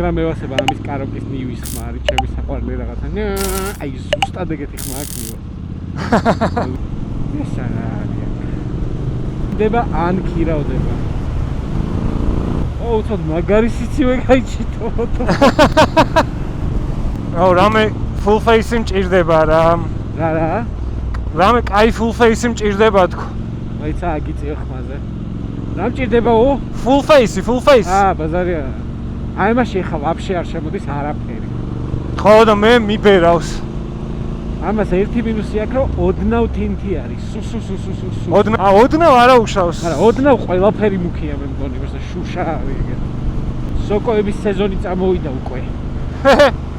მაგრამ მევასება ამის კაროკის ნივის ხმა არის ჩემი საყვარელი რაღაცა. აი ზუსტად ეგეთი ხმა აქვს ნივა. ეს არაა. დება ან ქირავდება. უცოდ მაგარი სიცივე გაიჩიტო. რამე full face-ი მჭირდება რა. რა? რამე კაი full face-ი მჭირდება თქო. მაიცა აგიწიო ხმაზე. რა მჭირდებაო? Full face. ბაზარია. აი მაშინ ხა ვაფშე არ შემოდის არაფერი. ხო და მე მიბერავს. ამას ერთი მინუსი აქვს რომ ოდნავ თინთი არის. სუ. ოდნავ არა უშავს. არა, ოდნავ ყველაფერი მუქია მე მგონი, просто შუშა არის ეგეთი. სოკოების სეზონი წამოვიდა უკვე.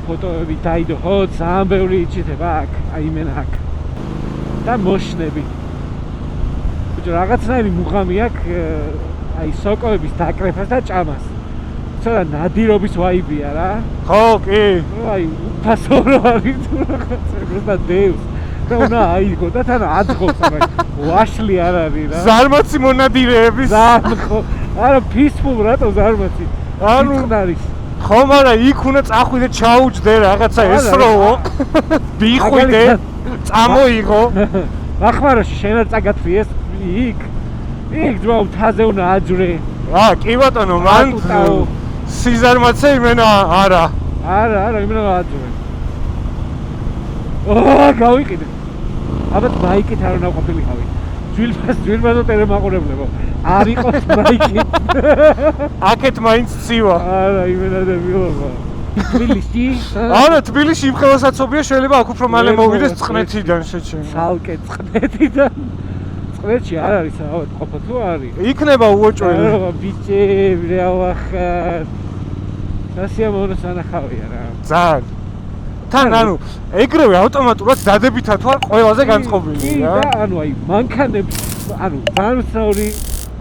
ფოტოები დაიდო, ხო, ძალიან ბევრი იჭირდება აქ, აი მენ აქ. და მოშნები. ბიჭო, რაღაცნაირი მუღამი აქვს, აი სოკოების დაკრეფას და ჭამას. ცოტა ნადირობის ვაიბია რა. ხო, კი. აი, უფასო არის თუ რაღაცა, просто დევს. და უნდა აიგო და თან აძღობს, მაგრამ ვაშლი არ არის რა. ზარმაცი მონადირეების. ძალიან ხო. არა, peaceful რატო ზარმაცი? ანუ არის. ხო, მაგრამ იქ უნდა წახვიდე, ჩაუჯდე რაღაცა ესროვო. ბიხვიდე, წამოიღო. ახმაროში შენ არ წაგათვიეს იქ. იქ ძმა მთაზე უნდა აძვრე. კი ბატონო, მან სიზარმაცე იმენა არა. არა, იმენა აძვრე. გავიყიდე. ალბათ მაიკით არ უნდა ყოფილიყავი. ძვილბაზო ტერე მაყურებლებო. არ იყოს მაიკი. აქეთ მაინც ცივა. არა, იმენა და მილობა. თბილისში? არა, თბილისში იმ ხელოსაცობია შეიძლება აქ უფრო მალე მოვიდეს წყნეთიდან შეჩემ. ცალკე წყნეთიდან. წყნეთში არ არის ალბათ ყოფა თუ არის? იქნება უოჭველი. არა, ბიჭები, რეალახარ. დასიამოვნოს ანახავია რა. ძალიან. თან ანუ ეგრევე ავტომატურად დადებითად ვარ ყველაზე განწყობილი რა. და ანუ აი მანქანებს ანუ ბანსაური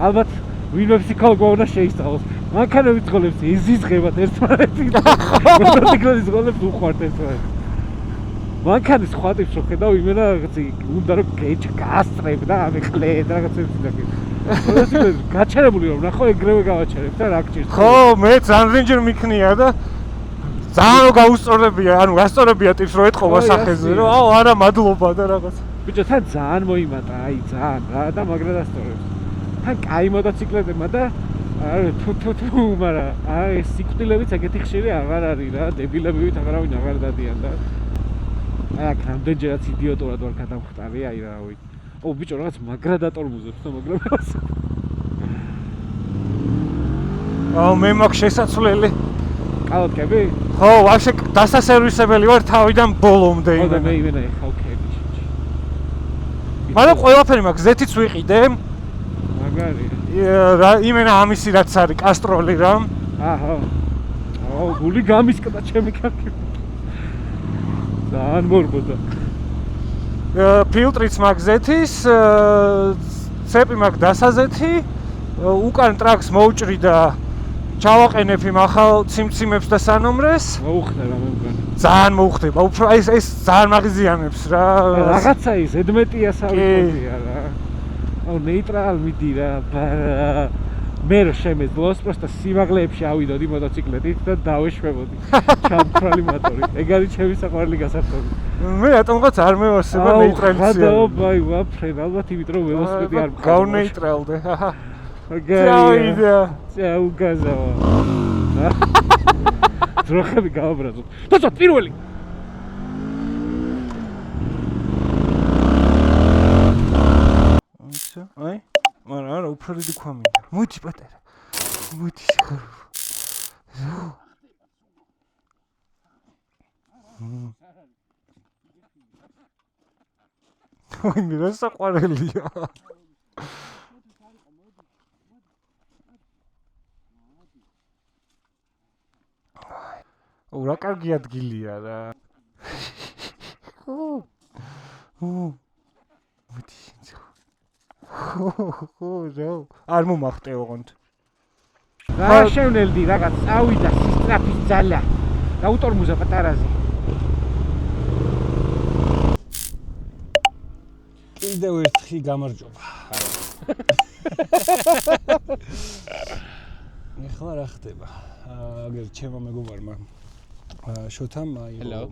ალბათ ვინმე ქალგვაუნა შეისწავლოს. მანქანების ძღოლებს იზიზღებათ ერთმანეთიდან. მოტოციკლების ძღოლებს უყვართ ერთმანეთს. მანქანის ხვატებს რო ხედავ იმენა რაღაცი უნდა რომ გასწრებ და ამეყლე და რაღაცებს დაგე. მოტოციკლები გაჩერებული რომ ნახო ეგრევე გავაჩერებ და რა გჭირს. ხო, მე ძალიან მიქნია და ძალიან რო გაუსწორებია, ანუ გასწორებია ტიპს რო ეთყობა სახეზე, რომ აუ არა მადლობა და რაღაც. ბიჭო, თან ძალიან მოიმატა, აი ძალიან რა და მაგრა დასწორებს. თან კაი მოტოციკლებმა და თუ, მაგრამ აი სიკვდილებიც ეგეთი ხშირი აღარ არის რა, დებილებივით აღარავინ აღარ დადიან და აი აქ რამდენჯერაც იდიოტურად ვარ გადამხტარი, აი რა ვიცი. ბიჭო, რაღაც მაგრა დატორმუზებს და მაგრა მე მაქვს შესაძლებელი. კალოთკები? ხო, ვაფშე დასასერვისებელი ვარ თავიდან ბოლომდე იმენა. მე იმენა ეხავქები შეჭი. მაგრამ ყველაფერი მაქვს, ზეთიც ვიყიდე. მაგარია. იმენა ამისი რაც არის კასტროლი რა. აჰა. გული გამისკდა ჩემი კაკი. ძალიან მორბოდა. ფილტრიც მაქვს ზეთის, ცეპი მაქვს დასაზეთი, უკან ტრაქს მოუჭრი და ჩავაყენებ იმ ახალ ციმციმებს და სანომრეს. მოუხდა რა მე მგონი. ძალიან მოუხდება. უფრო ეს ძალიან მაგიზიანებს რა. რაღაცა ის ედმეტია სავიკოდია რა. ნეიტრალ მიდი რა. მე რო შემეძლოს, просто სიმაღლეებში ავიდოდი მოტოციკლეთით და დავეშვებოდი. ჩამქრალი მოტორი. ეგ არის ჩემი საყვარელი გასართობი. მე რატომღაც არ მევასება ნეიტრალიზაცია. გადაობაი ვაფრენ, ალბათ იმიტომ რომ ველოსიპედი არ მყავს. გავნეიტრალდე. მაგარია. წაუგაზავა. ძროხები გავაბრაზოთ. დაწვა პირველი. აი, მაგრამ არა უფრო დიდი ქვა მინდა. მოდი პატარა. მოდი. ой, მე რა საყვარელია. რა კარგი ადგილია რა. მოდი. არ მომახტე ოღონდ. რა შევნელდი რაღაც წავიდა სისტრაფის ძალა. გაუტორმუზა პატარაზე. კიდევ ერთხი გამარჯობა. ეხლა რა ხდება? აგერ ჩემო მეგობარმა შოთამ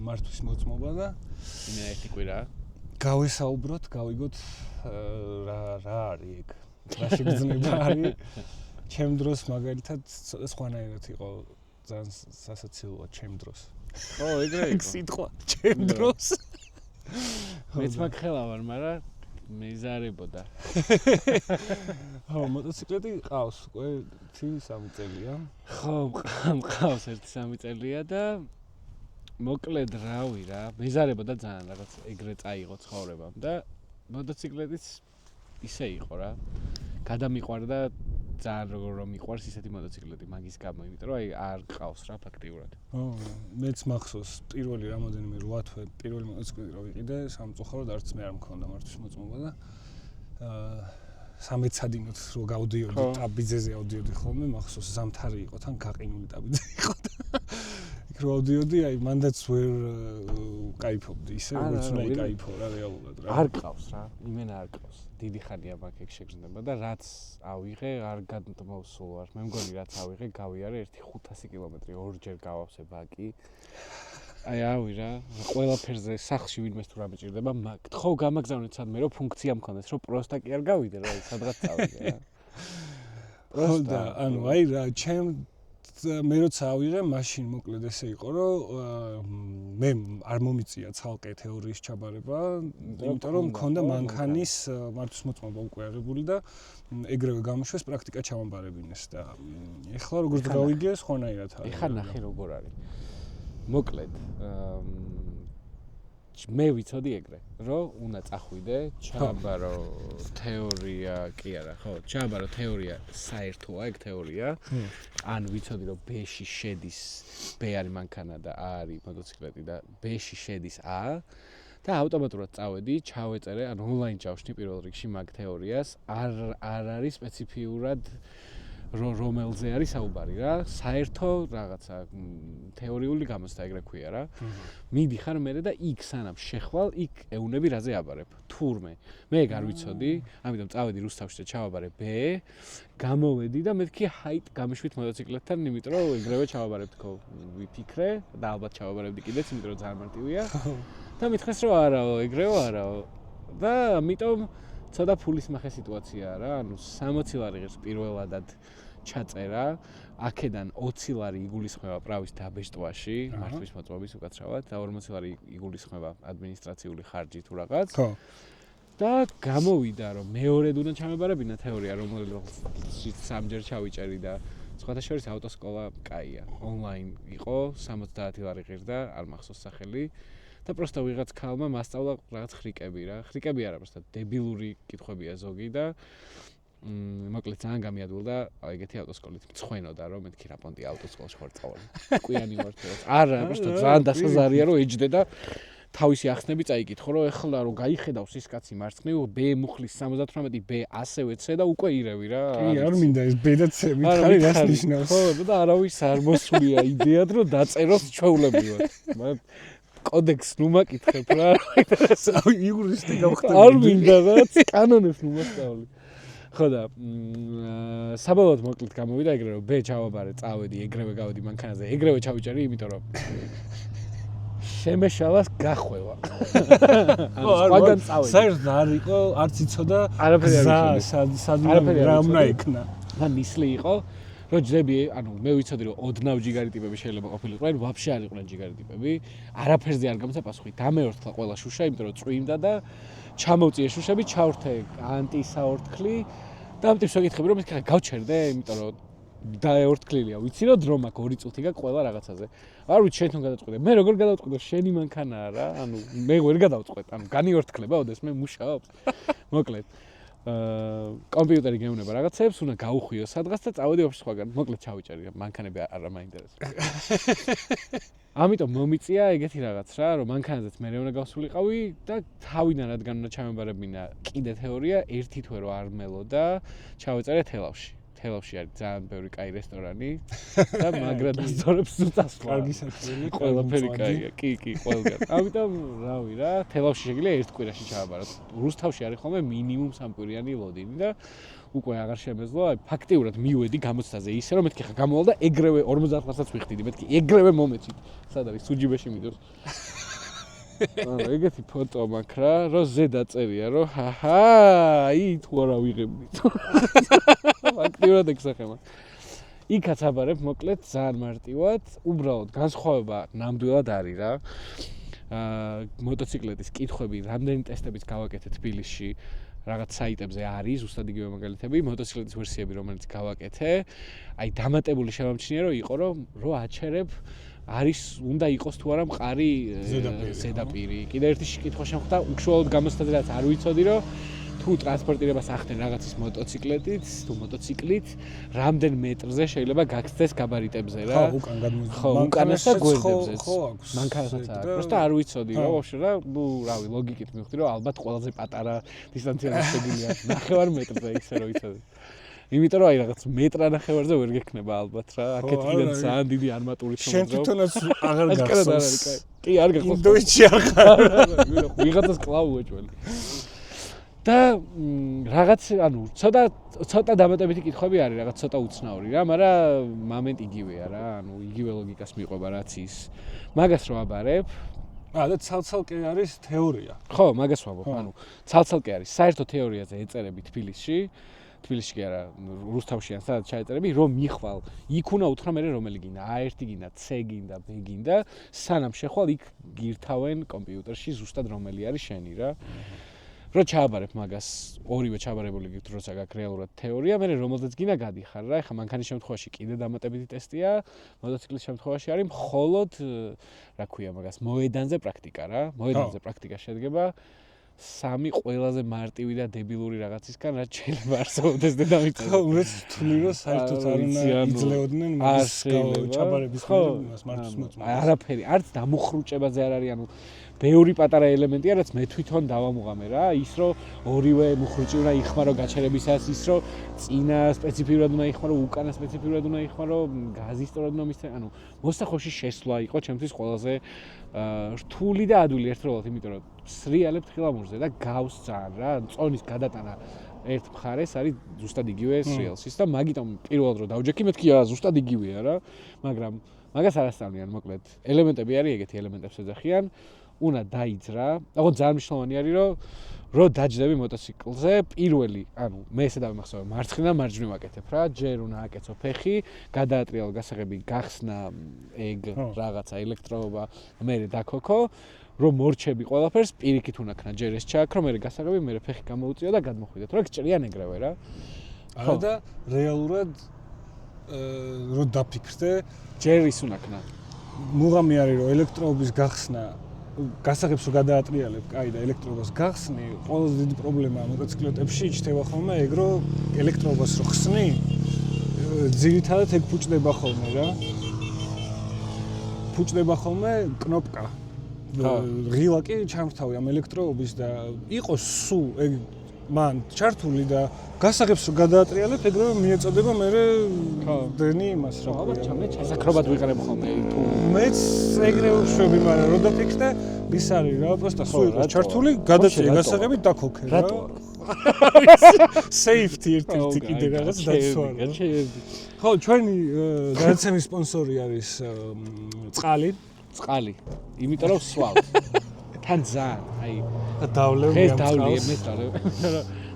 მართვის მოწმობა და მე ერთი კვირა გავესაუბროთ, გავიგოთ რა არის ეგ. რა შეგრძნება არის. ჩემ დროს მაგალითად სხვანაირად იყო ძალიან სასაცილოა ჩემ დროს. ხო, ეგრე იყო. სიტყვა ჩემ დროს. მეც მაგ ხელა ვარ, მაგრამ მეზარებოდა. ხო, მოტოციკლეტი ყავს უკვე 3 წელია. ხო, მყავს 1-3 წელია და მოკლედ რავი რა, მეზარებოდა ძალიან რაღაც ეგრე წაიღო ცხოვრებამ და მოტოციკლეტიც ისე იყო რა. გადამიყვარდა ძალიან როგორ რომ მიყვარს ისეთი მოტოციკლეტი მაგის გამო, იმიტომ რომ აი არ ყავს რა ფაქტიურად. ო, მეც მახსოვს პირველი რამოდენიმე 8 თვე პირველი მოტოციკლეტი რო ვიყიდე, სამწუხაროდ არც მე არ მქონდა მართვის მოწმობა და 13 სადინოთ რო გავდიოდი, ტაბიძეზე ავდიოდი ხოლმე, მახსოვს ზამთარი იყო, თან გაყინული ტაბიძე იყო და იქ რო ავდიოდი, აი მანდაც ვერ кайფობდი ისე, როგორც უნდა იკაიფო რა რეალურად რა. არ ყავს რა, იმენა არ ყავს. დიდი ხანია მაგ ეგ შეგრძნება და რაც ავიღე, არ გადმოსულ ვარ. მე მგონი რაც ავიღე, გავიარე 500 კილომეტრი, ორჯერ გავავსე ბაკი. აი ავი რა, ყველაფერზე სახლში ვინმეს თუ რამე ჭირდება, გთხოვ გამაგზავნეთ სადმე რომ ფუნქცია მქონდეს, რომ პროსტა კი არ გავიდე რა, სადღაც წავიდე რა. პროსტა, ანუ აი რა, ჩემ მე როცა ავიღე, მაშინ მოკლედ ესე იყო, რომ მე არ მომიწია ცალკე თეორიის ჩაბარება, იმიტომ რომ მქონდა მანქანის მართვის მოწმობა უკვე აღებული და ეგრევე გამოშვეს პრაქტიკა ჩამომბარებინეს და ეხლა როგორც გავიგე, სხვანაირად არის. ეხლა ნახე როგორ არის. მოკლედ მე ვიცოდი ეგრე, რომ უნდა წახვიდე, ჩააბარო თეორია, კი არა, ხო, ჩააბარო თეორია საერთოა, ეგ თეორია. ან ვიცოდი, რომ B-ში შედის, B არის მანქანა და A არის მოტოციკლეტი და B-ში შედის A და ავტომატურად წავედი, ჩავეწერე, ან ონლაინ ჩავშნი პირველ რიგში მაგ თეორიას, არ არის სპეციფიურად რომელზე არის საუბარი რა, საერთო რაღაცა თეორიული გამოცდა ეგრე ქვია რა. მიდიხარ მერე და იქ სანამ შეხვალ, იქ ეუნები რაზე აბარებ. თურმე. მე ეგ არ ვიცოდი, ამიტომ წავედი რუსთავში და ჩავაბარე B, გამოვედი და მეთქი ჰაით გამიშვით მოტოციკლეტთან, იმიტომ რომ ეგრევე ჩავაბარებ თქო, ვიფიქრე და ალბათ ჩავაბარებდი კიდეც, იმიტომ რომ ძალიან მარტივია. და მითხრეს რომ არაო, ეგრევე არაო. და ამიტომ ცოტა ფულის მახე სიტუაციაა რა, ანუ 60 ლარი ღირს პირველადად ჩაწერა, აქედან 20 ლარი იგულისხმება პრავის დაბეჭდვაში, მართვის მოწმობის უკაცრავად და 40 ლარი იგულისხმება ადმინისტრაციული ხარჯი თუ რაღაც. ხო. და გამოვიდა რომ მეორედ უნდა ჩამებარებინა თეორია, რომელშიც 3ჯერ ჩავიჭერი და სხვათა შორის ავტოსკოლა კაია. ონლაინ იყო, 70 ლარი ღირდა, არ მახსოვს სახელი. და პროსტა ვიღაც ქალმა მასწავლა რაღაც ხრიკები რა. ხრიკები არა, პროსტა დებილური კითხვებია ზოგი და მოკლედ ძალიან გამიადვილდა ეგეთი ავტოსკოლით მწვენოდა რომ მეთქი რა პონტი ავტოსკოლაში ხარ წავალი. კვიანი ვარ თორე. არა, პროსტა ძალიან დასაზარია რომ ეჯდე და თავისი ახსნები წაიკითხო რომ ეხლა რომ გაიხედავს ის კაცი მარცხნივ B მუხლის 78 B ასევე C და უკვე ირევი რა. კი, არ მინდა ეს B და C მითხარი რას ნიშნავს. ხო, და არავის არ მოსულია იდეად რომ დაწეროს ჩვეულებრივად. მაგრამ კოდექს ნუ მაკითხებ რა. იურისტი გავხდები. არ მინდა რაც კანონებს ნუ მასწავლი. ხო და საბოლოოდ მოკლედ გამოვიდა ეგრე რომ B ჩავაბარე, წავედი, ეგრევე გავედი მანქანაზე, ეგრევე ჩავიჭერი, იმიტომ რომ შემეშალას გახვევა. ხო, სხვაგან წავედი. საერთოდ არ იყო, არც იცოდა რა უნდა იქნა. და ნისლი იყო, რომ ჯდები, ანუ მე ვიცოდი რომ ოდნავ ჯიგარი ტიპები შეიძლება ყოფილიყო, ან ვაფშე არ იყვნენ ჯიგარი ტიპები. არაფერზე არ გამცა პასუხი. დამეორთქლა ყველა შუშა, იმიტომ რომ წვიმდა და ჩამოვწიე შუშები, ჩავრთე ანტისაორთქლი და ამ ტიპს ვეკითხები რომ ეს გავჩერდე, იმიტომ რომ დაეორთქლილია. ვიცი რომ დრო მაქვს 2 წუთი გაქვს ყველა რაღაცაზე. არ ვიცი შენ თვითონ გადაწყვეტე. მე როგორ გადავწყვეტო, შენი მანქანაა რა. ანუ მე ვერ გადავწყვეტ. ანუ განიორთქლება ოდეს მე მუშაობს. მოკლედ კომპიუტერი გეუბნება რაღაცებს, უნდა გაუხვიო სადღაც და წავედი ვაფშე სხვაგან. მოკლედ ჩავიჭერი, მანქანები არ მაინტერესებს. ამიტომ მომიწია ეგეთი რაღაც რა, რომ მანქანაზეც მე უნდა გავსულიყავი და თავიდან რადგან უნდა ჩამებარებინა კიდე თეორია, ერთი თვე რო არ მელოდა, ჩავეწერე თელავში. თელავში არის ძალიან ბევრი კაი რესტორანი და მაგრად აზორებს უწასვლა. კარგი საჭირელი, ყველაფერი კაია. კი, ყველგან. ამიტომ რავი რა, თელავში შეგიძლია ერთ კვირაში ჩააბაროთ. რუსთავში არის ხოლმე მინიმუმ 3 კვირიანი ლოდინი და უკვე აღარ შემეძლო, აი ფაქტიურად მივედი გამოცდაზე ისე რომ მეთქი ხა გამოვალ და ეგრევე 50 ლარსაც ვიხდიდი, მეთქი ეგრევე მომეცით. სად არის სუჯიბეში მიდურს. ანუ ეგეთი ფოტო მაქვს რა, რომ ზედა წერია, რომ ჰაჰა, თუ არა ვიღებდით. ფაქტიურად ეგსახება. იქაც აბარებ, მოკლედ ძალიან მარტივად, უბრალოდ განსხვავება ნამდვილად არის რა. მოტოციკლეთის კითხვები, რამდენი ტესტებიც გავაკეთე თბილისში, რაღაც საიტებზე არის, ზუსტად იგივე მაგალითები, მოტოციკლეთის ვერსიები, რომელიც გავაკეთე, აი დამატებული შემამჩნია, რომ იყო, რომ აჩერებ არის უნდა იყოს თუ არა მყარი ზედაპირი. კიდე ერთი კითხვა შემხვდა, უშუალოდ გამოცდაზე რაც არ ვიცოდი, რომ თუ ტრანსპორტირებას ახდენ რაღაცის მოტოციკლეტით, თუ მოტოციკლით, რამდენ მეტრზე შეიძლება გაგცდეს გაბარიტებზე რა. ხო, უკან გადმოდის. ხო, უკანას და გვერდებზე. ხო, აქვს. მანქანასაც აქვს. просто არ ვიცოდი რა, ვაფშე რა, ნუ რავი, ლოგიკით მივხვდი, რომ ალბათ ყველაზე პატარა დისტანცია შეგვიძლია 9 მეტრზე ისე რომ ვიცოდი. იმიტომ რომ აი რაღაც მეტრანახევარზე ვერ გექნება ალბათ რა. აქეთ კიდე ძალიან დიდი არმატურით შენ თვითონაც აღარ გახსოვს. კი, არ გახსოვს. ინდოეთში აღარ. ვიღაცას კლავუა ჩვენი. და რაღაც ანუ ცოტა დამატებითი კითხვები არის, რაღაც ცოტა უცნაური რა, მაგრამ მომენტ იგივეა რა, ანუ იგივე ლოგიკას მიყვება რაც ის. მაგას რო აბარებ, და ცალ-ცალკე არის თეორია. ხო, მაგას ვამბობ, ანუ ცალ-ცალკე არის. საერთო თეორიაზე ეწერები თბილისში კი არა, რუსთავში ან სადაც ჩაეწერები, რომ მიხვალ, იქ უნდა უთხრა მე რომელი გინდა, A1 გინდა, C გინდა, B გინდა, სანამ შეხვალ იქ გირთავენ კომპიუტერში ზუსტად რომელი არის შენი რა. რო ჩააბარებ მაგას, ორივე ჩააბარებული გიქთ, როცა გაქვს რეალურად თეორია, მე რომელზეც გინდა გადიხარ რა. ეხლა მანქანის შემთხვევაში კიდე დამატებითი ტესტია, მოტოციკლის შემთხვევაში არის მხოლოდ, რა ქვია მაგას, მოედანზე პრაქტიკა რა. მოედანზე პრაქტიკა შედგება 3 ყველაზე მარტივი და დებილური რაღაცისგან, რაც შეიძლება არსებობდეს დედამიწაზე. ხო, მეც თვლი რომ საერთოდ არ უნდა იძლეოდნენ მაგის ჩაბარების იმას მართვის მოწმობას. არაფერი, არც დამუხრუჭებაზე არ არის, ანუ ბევრი პატარა ელემენტია, რაც მე თვითონ დავამუღამე რა, ის რომ ორივე მუხრუჭი უნდა იხმარო გაჩერებისას, ის რომ წინა სპეციფიურად უნდა იხმარო, უკანა სპეციფიურად უნდა იხმარო, გაზი სწორად უნდა მისცე, ანუ მოსახოში შესვლა იყო ჩემთვის ყველაზე რთული და ადვილი ერთდროულად, იმიტომ რომ სრიალებ თხილამურზე და გავს ძალიან რა, წონის გადატანა ერთ მხარეს არის ზუსტად იგივე სრიალსის და მაგიტომ პირველად რომ დავჯექი მეთქი ზუსტად იგივეა რა, მაგრამ მაგას არ ასწავლიან მოკლედ. ელემენტები არის ეგეთი ელემენტებს ეძახიან. უნდა დაიძრა. აღო ძალიან მნიშვნელოვანი არის რომ დაჯდები მოტოციკლზე პირველი, ანუ მე ესე დავიმახსოვრე მარცხნიდან მარჯვნივ აკეთებ რა, ჯერ უნდა აკეთო ფეხი, გადაატრიალო გასაღები, გახსნა ეგ რაღაცა ელექტროობა, მე დაქოქო, რომ მორჩები ყველაფერს, პირიქით უნდა ქნა ჯერ ეს ჩააქრო, მე გასაღები, მე ფეხი გამოუწიო და გადმოხვიდეთ. რა გჭრიან ეგრევე რა. არა და რეალურად რო დაფიქრდე, ჯერ ის უნდა ქნა. მუღამი არის რომ ელექტროობის გახსნა გასაღებს რო გადაატრიალებ, კაი და ელექტროობას გახსნი, ყველაზე დიდი პრობლემაა მოტოციკლეტებში იჩნდება ხოლმე ეგ რომ ელექტროობას რო ხსნი, ძირითადად ეგ ფუჭდება ხოლმე რა. ფუჭდება ხოლმე კნოპკა. ღილა კი ჩამრთავი ამ ელექტროობის და იყოს სულ ეგ მან ჩართული და გასაღებს რო გადაატრიალებ, ეგრევე მიეწოდება მერე დენი იმას რა. ალბათ ჩამე ჩასაქრობად ვიყრებ ხოლმე თუ მეც ეგრევე ვშვები, მაგრამ რო დაფიქრდე, ის არის რა, პროსტა სულ იყოს ჩართული, გადაწია გასაღები დაქოქე რა. რატო? Safety ერთ-ერთი კიდე რაღაც დაცვაა. ხო, ჩვენი გადაცემის სპონსორი არის წყალი. წყალი. იმიტომ რომ სვავთ. თან ძალიან, აი დავლევ დღეს დავლია,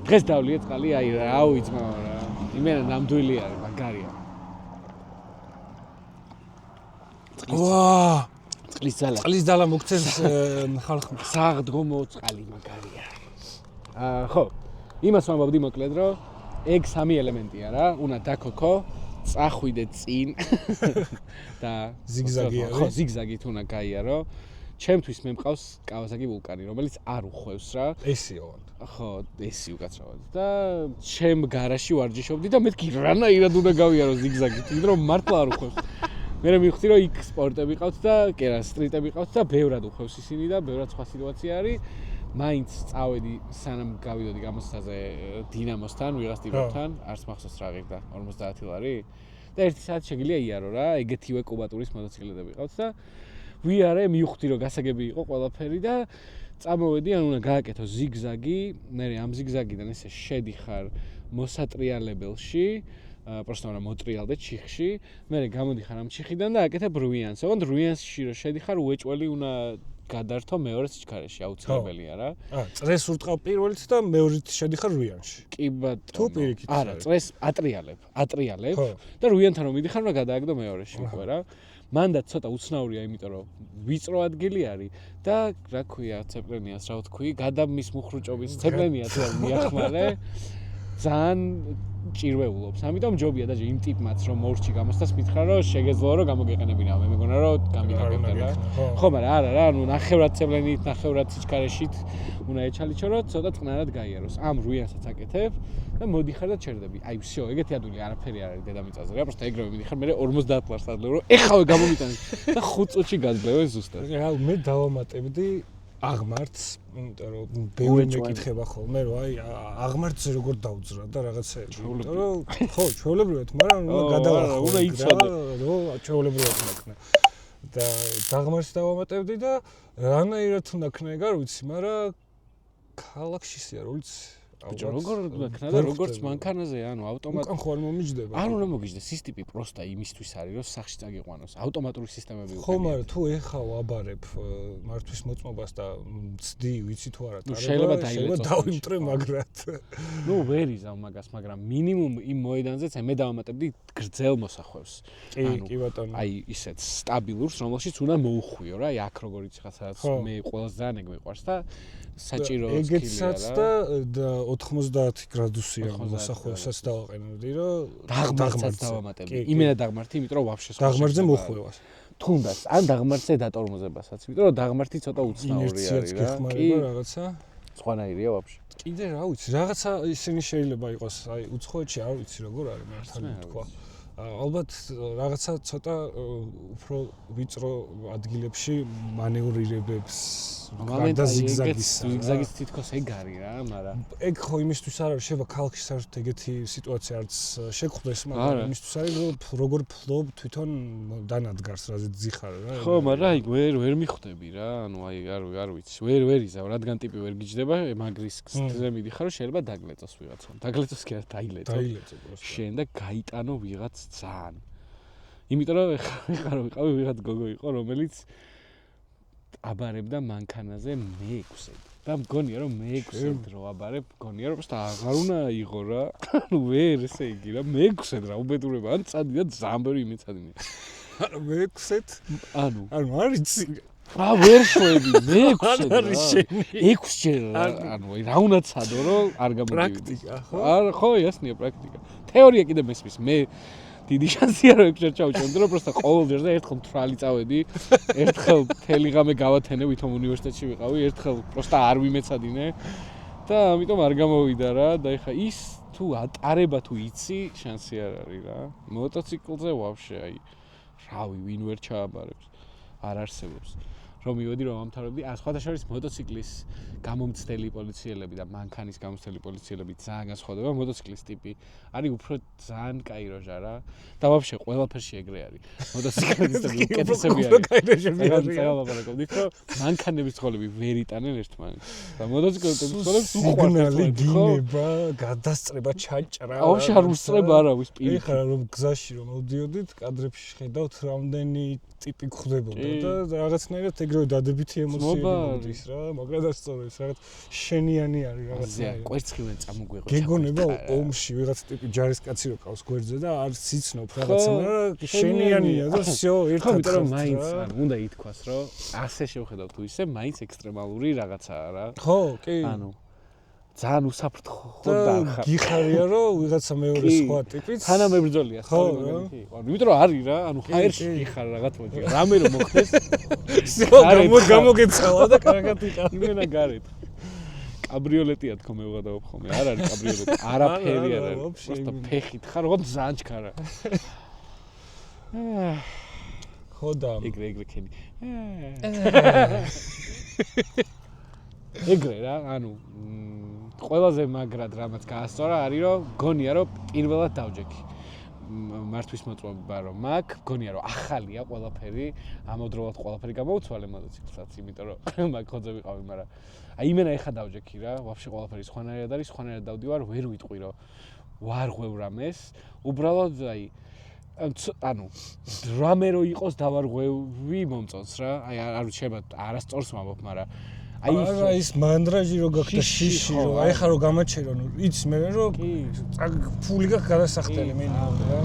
დღეს დავლია წყალი, აი რა უიწმაო რა. იმენა ნამდვილი არის, მაგარია. ვა! წყლის ძალა მოგცეს ხალხმა. საღდგომო წყალი მაგარია. ხო, იმას ვამბობდი მოკლედ, რომ ეგ 3 ელემენტია რა, უნდა დაქოქო, წახვიდე წინ და ზიგზაგი არის. ხო, ზიგზაგით უნდა გაიარო. ჩემთვის მე მყავს კავასაკი ვულკანი, რომელიც არ უხვევს რა. ესიო. ხო, ესი უკაცრავად. და ჩემ გარაჟში ვარჯიშობდი და მეთქი რანაირად უნდა გავიარო ზიგზაგით, იმიტომ რომ მართლა არ უხვევს. მე მივხვდი რომ იქ სპორტები ყავთ და კი რა, სტრიტები ყავთ და ბევრად უხვევს ისინი და ბევრად სხვა სიტუაცია არის მაინც წავედი სანამ გავიდოდი გამოცდაზე დინამოსთან, ვიღაც ტიპებთან, არც მახსოვს რა ღირდა 50 ლარი. და 1 საათი შეგიძლია იარო რა, ეგეთივე კუბატურის მოტოციკლები ყავთ და ვიარე, მივხვდი რომ გასაგები იყო ყველაფერი და წამოვედი, ანუ უნდა გააკეთო ზიგზაგი, მე ამ ზიგზაგიდან ესე შედიხარ მოსატრიალებელში, просто უნდა მოტრიალდე ჩიხში, მე გამოდიხარ ამ ჩიხიდან და აკეთებ რუიანს. ოღონდ რუიანსში რომ შედიხარ, უეჭველი უნდა გადართო მეორე სიჩქარეში, აუცილებელია რა. წრეს ურტყავ პირველით და მეორით შედიხარ რუიანში. კი ბატონო. თუ პირიქით. არა, წრეს ატრიალებ და რუიანთან რომ მიდიხარ, უნდა გადააგდო მეორეში უკვე რა. მანდაც ცოტა უცნაურია, იმიტომ რომ ვიწრო ადგილი არის და რა ქვია, ცეპლენიას რა ვთქვი, გადამის მუხრუჭობის ცეპლენიას ვერ მიახმარე. ძალიან ჭირვეულობს. ამიტომ ჯობია და იმ ტიპმაც რომ მორჩი გამოსდას მითხრა რომ შეგეძლო რომ გამოგეყენებინა. მე მეგონა რომ გამიგაგებდა რა. ხო, მაგრამ არა რა, ანუ ნახევრად ცეპლენით, ნახევრად სიჩქარეშით უნდა ეჩალიჩო რომ ცოტა წყნარად გაიაროს. ამ რუიანსაც აკეთებ და მოდიხარ და ჩერდები. აი, всё, ეგეთი ადვილი არაფერი არ არის დედამიწაზე რა, просто ეგრევე მიდიხარ, მე 50 ლარს ადლევ რომ ეხავე გამომიტანე და 5 წუთში გაძლევე ზუსტად. რა, მე დავამატებდი აღმართს, იმიტომ რომ ბევრი მეკითხება ხოლმე, რომ აი აღმართზე როგორ დავძრა და რაღაცეები. იმიტომ რომ ხო, ჩვეულებრივად, მაგრამ უნდა გადავახო. უნდა იცოდე, რომ ჩვეულებრივად ნაკნა. და აღმართს დავამატებდი და რანაირად უნდა ქნეგა, არ ვიცი, მაგრამ ქალაქში ისეა, რომ ვიცი. ბიჭო, როგორ ქნა და როგორც მანქანაზე, ანუ ავტომატ უკან ხო არ მომიჯდება. არ უნდა მოგიჯდეს, ის ტიპი პროსტა იმისთვის არის, რომ სახში წაგიყვანოს. ავტომატური სისტემები ხო, მაგრამ თუ ეხა ვაბარებ მართვის მოწმობას და ცდი, ვიცი თუ არა, შეიძლება დავიმტრე მაგრად. ნუ ვერ იზამ მაგას, მაგრამ მინიმუმ იმ მოედანზეც მე დავამატებდი გრძელ მოსახვევს. კი ბატონო. აი ისეთ სტაბილურს, რომელშიც უნდა მოუხვიო რა, აი აქ როგორიც ხაცაც მე ყველაზე ძალიან ეგ მიყვარს და საჭირო სკილია რა. ეგეცაც და 90 გრადუსია მოსახვევსაც დავაყენებდი, რომ დაღმართსაც დავამატებდი. იმენა დაღმართი, იმიტომ რომ ვაფშე სხვა დაღმართზე მოხვევას. თუნდაც, ან დაღმართზე დატორმოზებასაც, იმიტომ რომ დაღმართი ცოტა უცნაური არის რა. კი, რაღაცა. სხვანაირია ვაფშე. კიდე რა ვიცი, რაღაცა ისინი შეიძლება იყოს, აი უცხოეთში არ ვიცი როგორ არის მართალი თქვა. ალბათ რაღაცა ცოტა უფრო ვიწრო ადგილებში მანევრირებებს და ზიგზაგის თითქოს ეგ არის რა, მაგრამ ეგ ხო იმისთვის არ არის, შეიძლება ქალაქში საერთოდ ეგეთი სიტუაცია არც შეგვხვდეს, მაგრამ იმისთვის არის, რომ როგორ ფლობ თვითონ დანადგარს, რაზეც ძიხარ რა. ხო, მაგრამ აი ვერ მიხვდები რა, ანუ აი არ ვიცი, ვერ იზავ, რადგან ტიპი ვერ გიჯდება, მაგრის გზაზე მიდიხარ, რომ შეიძლება დაგლეწოს ვიღაცამ. დაგლეწოს კი არა, დაილეწო. შენ და გაიტანო ვიღაც ძალიან. იმიტომ რომ ეხლა რომ ვიყავი ვიღაც გოგო იყო, რომელიც აბარებდა მანქანაზე მე-6-ად. და მგონია რომ მე-6-ად რო აბარებ, მგონია რომ просто აღარ უნდა აიღო რა. ანუ ვერ ესე იგი რა, მე-6-ად რა უბედურება, ან წადი და ზამბერი იმეცადინე. ანუ მე-6-ად? ანუ არ იცი. ვერ შვები, მე-6-ად. არის შენი. 6 ჯერ რა, ანუ რა უნდა ცადო რომ არ გამოდივიდეს. პრაქტიკა, ხო? ხო, ესნია პრაქტიკა. თეორია კიდე მესმის, მე დიდი შანსია რომ 6 ჯერ ჩავჭრემდი, რომ просто ყოველ ჯერზე ერთხელ მთრალი წავედი, ერთხელ მთელი ღამე გავათენე, ვითომ უნივერსიტეტში ვიყავი, ერთხელ просто არ ვიმეცადინე და ამიტომ არ გამოვიდა რა და ეხა ის თუ ატარება თუ იცი, შანსი არ არის რა. მოტოციკლზე ვაფშე აი რავი, ვინ ვერ ჩააბარებს, არ არსებობს. რომ მივედი რომ ამთავრებდი, სხვათა შორის მოტოციკლის გამომცდელი პოლიციელები და მანქანის გამომცდელი პოლიციელები ძალიან განსხვავდება. მოტოციკლის ტიპი არის უფრო ძალიან კაი როჟა რა. და ვაფშე ყველაფერში ეგრე არის. მოტოციკლისტები უკეთესები არის. ლაპარაკობდით, რომ მანქანების ცხოველები ვერ იტანენ ერთმანეთს. და მოტოციკლების ცხოველებს უყვარდათ, გინება, გადასწრება, ჩაჭრა. აუში არ უსწრება არავის პირი. ეხლა რომ გზაში რომ მოვდიოდით, კადრებში ხედავთ რამდენი ტიპი გვხვდებოდა და რაღაცნაირად ეგრევე დადებითი ემოციები მოდის რა, მაგრამ დასწორებს რაღაც შენიანი არის რაღაცა. კვერცხივენ წამოგვეღო. გეგონება ომში ვიღაც ტიპი ჯარისკაცი რო ყავს გვერდზე და არ ციცნობ რაღაცა, მაგრამ შენიანია და всё, ერთად ხარ. მაინც უნდა ითქვას, რომ ასე შევხედავ თუ ისე, მაინც ექსტრემალური რაღაცაა რა. ხო, კი. ანუ ძალიან უსაფრთხო და გიხარია რომ ვიღაცა მეორე სხვა ტიპიც თანამებრძოლია სწორედ. იმიტომ რომ არის რა, ანუ ჰაერში გიხარ რაღაც მოდი. რამე რომ მოხდეს, გამოგეცალა და კარგად იყავ. იმენა გარეთ. კაბრიოლეტია თქო მე ვღადავ ხოლმე. არ არის კაბრიოლეტი, არაფერი არ არის. просто ფეხით ხარ, როგორც ზანჩქარა. ხო და ეგრე ქენი. ეგრე რა, ანუ ყველაზე მაგრად რამაც გაასწორა არის რომ გონია რომ პირველად დავჯექი. მართვის მოწმობა რომ მაქვს, გონია რომ ახალია ყველაფერი, ამავდროულად ყველაფერი გამოვცვალე მოტოციკლსაც, იმიტომ რომ მაგ ხოძე ვიყავი, მაგრამ აი იმენა ეხა დავჯექი რა, ვაფშე ყველაფერი სხვანაირად არის, სხვანაირად დავდივარ, ვერ ვიტყვი რომ ვარ ღვევ რამეს, უბრალოდ აი ანუ რამე რო იყოს დავარღვევი მომწონს რა, აი არ შეიძლება არასწორს ვამბობ, მაგრამ არა ის მანდრაჟი რო გაქვს და შიში რო აი ხა რო გამაჩერო ნუ იცი მე რო ფული გაქვს გადასახდელი მინიმუმ რა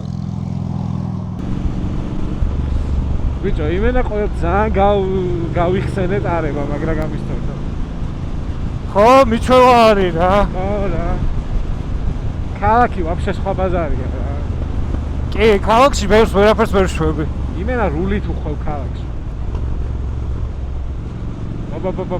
ბიჭო იმენა ყოველ ძალიან გავიხსენეთ არება მაგრამ გამისტორდა ხო მიჩვევა არის რა ხო რა ქალაქი ვაფშე სხვა ბაზარია რა კი ქალაქში ვერაფერს ვერ შვები იმენა რული თუ ხო ქალაქში ბაბა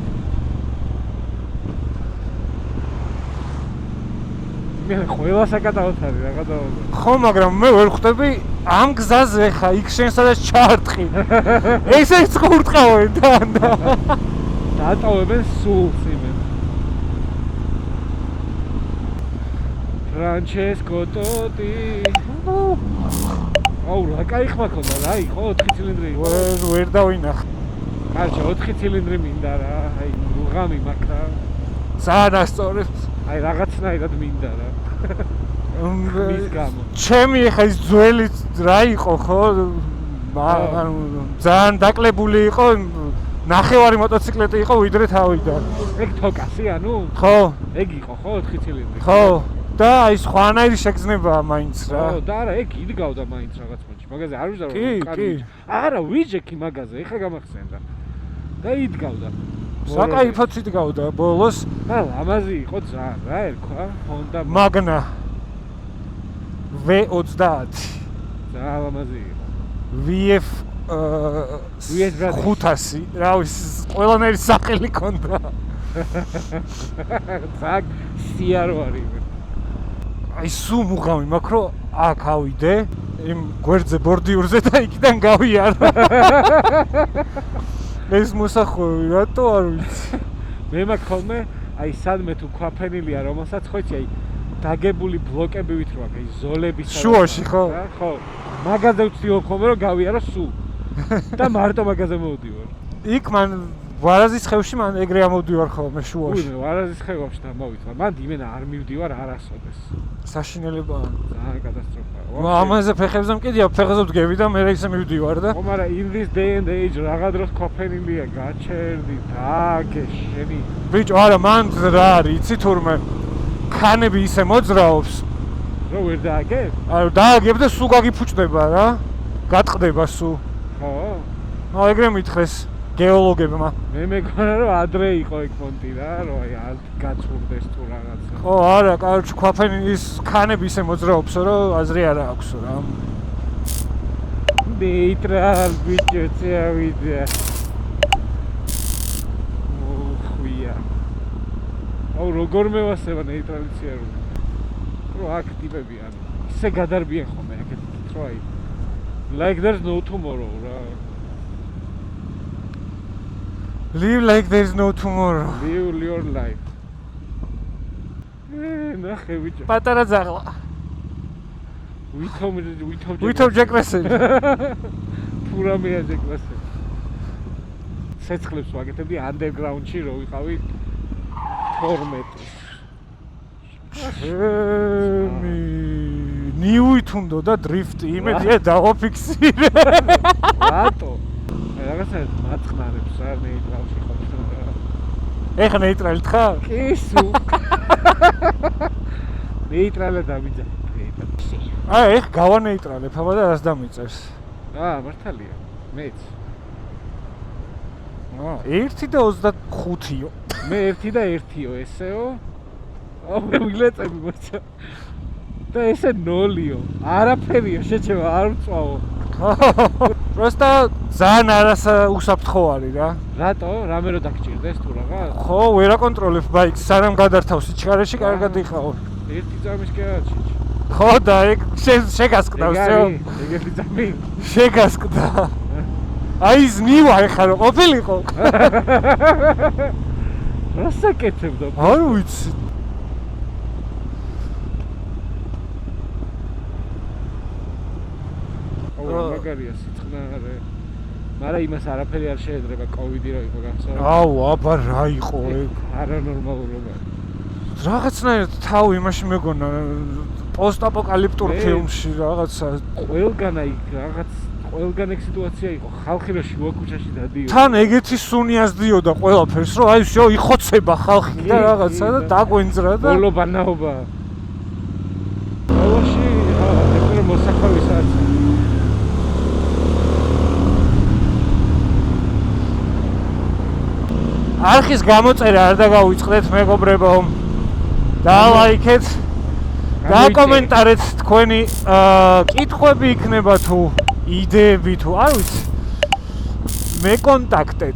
მე ყველა საკატავთ არის რა გადავობა ხო მაგრამ მე ვერ ხვდები ამ გზაზე ხა იქ შენ სადაც ჩარტყი ესე წყურტყავენ და დატოვებენ სულს იმენ ფრანჩესკო ტოტი აუ რა кайხ მაქონდა რა იყო 4 ცილინდრი იყო ვერ დავინახ კარჩა 4 ცილინდრი მინდა რა აი რუღამი მაქვს რა ძალიან ასწორებს აი რაღაცნაირად მინდა რა მის გამო ჩემი ხა ის ძველი რა იყო ხო ანუ ძალიან დაკლებული იყო ნახევარი მოტოციკლეტი იყო ვიდრე თავიდან ეგ თოკასი ანუ ხო ეგ იყო ხო 4 ცილინდრი ხო და აი სხვანაირი შეგრძნებაა მაინც რა ხო და არა ეგ იდგავდა მაინც რაღაც მომენტში მაგაზე არ ვიზარო კი არა ვიჯექი მაგაზე ეხა გამახსენდა და იდგავდა საკაიფოც იდგავდა ბოლოს და ლამაზი იყო ძალიან რა ერქვა Honda Magna V30 ძალიან ლამაზი იყო VF 500 რა ვიცი ყველანაირი სახელი ქონდა ზაგ სიარო არის აი სულ მუღამი მაქვს რომ აქ ავიდე იმ გვერდზე ბორდიურზე და იქიდან გავიარე ეს მოსახვევი რატო არ ვიცი მე მაქვს ხოლმე აი სადმე თუ ქვაფენილია რომელსაც ხოჭი აი დაგებული ბლოკებივით რო აქვს აი ზოლების შუაში ხო ხო მაგაზე ვცდილობ ხოლმე რომ გავიარო სულ და მარტო მაგაზე მოვდივარ იქ მან ვარაზის ხევში მან ეგრე ამოვდივარ ხოლმე შუაში უი ვარაზის ხევში დამოვიწყარ მან იმენა არ მივდივარ არასოდეს საშინელებაა ძალიან კატასტროფაა ამაზე ფეხებზე მკიდია ფეხებზე ვდგები და მე ისე მივდივარ და ხო მაგრამ in this day and age რაღა დროს ყოფენილია გაჩერდი დააგე შენი ბიჭო არა მან რა არის იცი თურმე ქანები ისე მოძრაობს რო ვერ დააგებ არა დააგებ და სულ გაგიფუჭდება რა გატყდება სულ ხო ნუ ეგრე მითხრეს გეოლოგებმა მე მეგონა რომ ადრე იყო ეგ პონტი რა რომ აი არ გაწურდეს თუ რაღაცა ხო არა კარჩ ქვაფენის ქანები ისე მოძრაობსო რომ აზრი არ აქვს რა ნეიტრალ ბიჭო წავიდა ხუია აუ როგორ მევასება ნეიტრალიცია რო აქ ტიპები ანუ ისე გადარბიან ხოლმე აქეთ რო აი like there's no tomorrow რა Live like there's no tomorrow. Live your life. ნახე ვიჭო. პატარა ძაღლა. ვითომ ჯეკლასელი. ფურამია ჯეკლასელი. ცეცხლებს ვაკეთებდი underground-ში რო ვიყავი 12. ნიუით უნდა და დრიფტი იმედია დავაფიქსირე. რატო? რაღაცა მაწყნარებს რა ნეიტრალში ხოთქო. ეხა ნეიტრალი ხარ? კი სუ. ნეიტრალა დამიძა. აი ეხ გავანეიტრალებ აბა და რას დამიწევს? მართალია. მეც. 1 და 25-იო. მე 1 და 1-იო ესეო. აუ მიგლეწები მოცა. და ესე 0-იო. არაფერია შეჩევა არ ვწვავო. просто ძალიან არასაუსაფრთხო არის რა. რატო? რამე რო დაგჭირდეს თუ რაღა? ხო, ვერ აკონტროლებ ბაიკს, სანამ გადართავს სიჩქარეში კარგად იყავ. ერთი წამის კი არა ჩიჩი. ხო და ეგ შეგასკდავს всё. ეგეთი წამი. შეგასკდა. აი ზნივა ეხა რო ყოფილიყო. რასაკეთებდა? არ ვიცი. მაგარია სიწყნარე. მაგრამ იმას არაფერი არ შეედრება კოვიდი რო იყო გახსოვს? აუ, აბა რა იყო ეგ? არანორმალურობა. რაღაცნაირად თავი იმაში მეგონა პოსტაპოკალიფტურ ფილმში რაღაცა. ყველგან ეგ სიტუაცია იყო. ხალხი რო შუა ქუჩაში დადიოდა. თან ეგეთი სუნი ასდიოდა ყველაფერს, რომ აი всё, იხოცება ხალხი და რაღაცა და დაგვენძრა და ბოლო ბანაობა. ბოლოში ეგრე მოსახლეობის არც არხის გამოწერა არ დაგავიწყდეთ მეგობრებო. დალაიქეთ. დაკომენტარეთ თქვენი კითხვები იქნება თუ იდეები თუ არ ვიცი. მეკონტაქტეთ.